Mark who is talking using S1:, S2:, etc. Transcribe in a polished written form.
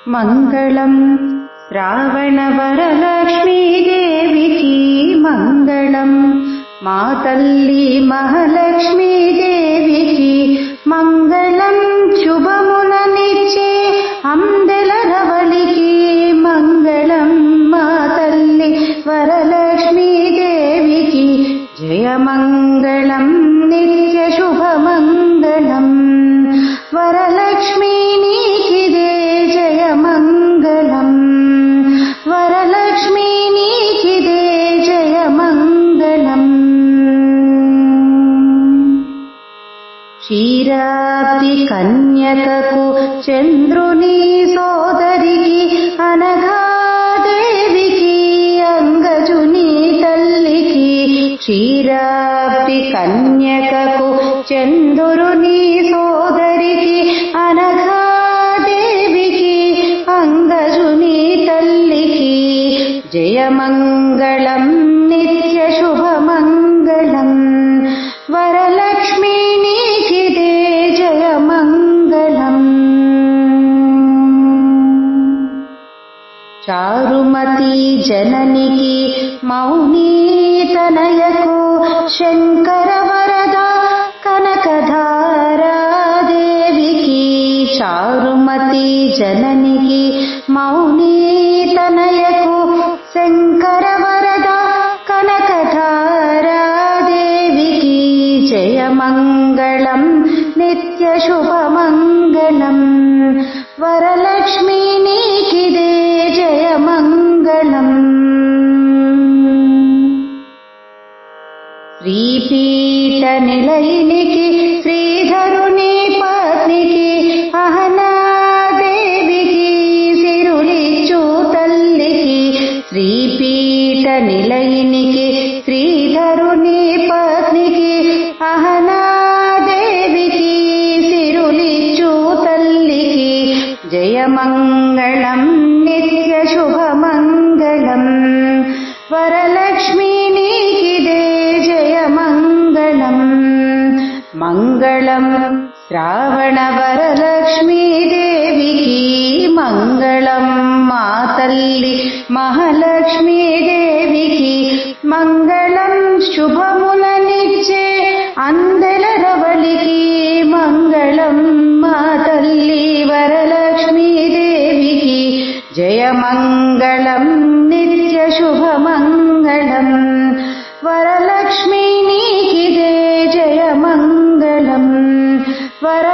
S1: మంగళం శ్రావణ వరలక్ష్మీ దేవికి మంగళం, మా తల్లి మహాలక్ష్మీ దేవికి మంగళం, శుభములనిచ్చే అందెల రవళికి మంగళం, మా తల్లి వరలక్ష్మీ దేవికి జయమంగళం, నిత్య శుభమంగళం. వరలక్ష్మీ నీకిదే జయమంగళం, వరలక్ష్మీ నీకిదే జయమంగళం. క్షీరాబ్ది కన్యకకు చంద్రుని సోదరికి అనఘాదేవికి అంగజుని తల్లికి, క్షీరాబ్ది కన్యకకు చంద్రుని సోదరికి అనఘాదేవికి అంగజుని తల్లికి జయమంగళం, నిత్య శుభమంగళం. వరలక్ష్మీ నీకిదే జయమంగళం. చారుమతి జననికి మౌని తనయకు శంకర వరద కనకధారాదేవికి, చారుమతి జననికి మౌని తనయకు శంకర వరద కనకధారాదేవికి జయమంగళం, నిత్య శుభమంగళం. వరలక్ష్మీ నీకిదే జయమంగళం. శ్రీపీఠ నిలయినికి శ్రీధరుని పత్నికి అహనాదేవికి సిరులిచ్చు తల్లికి, శ్రీపీఠ నిలయినికి శ్రీధరుని పత్నికి అహనాదేవికి సిరులిచ్చు తల్లికి జయమంగళం, నిత్య శుభమంగళం. వరలక్ష్మీ నీకిదే జయమంగళం. మంగళం శ్రావణ వరలక్ష్మీ దేవికి మంగళం, మా తల్లి మహాలక్ష్మీ దేవికి మంగళం, శుభములనిచ్చే అందెల రవళికి మంగళం, మా తల్లి వరలక్ష్మీ దేవికి జయమంగళం, నిత్య శుభమంగళం. వరలక్ష్మీ నీకిదే జయమంగళం. వర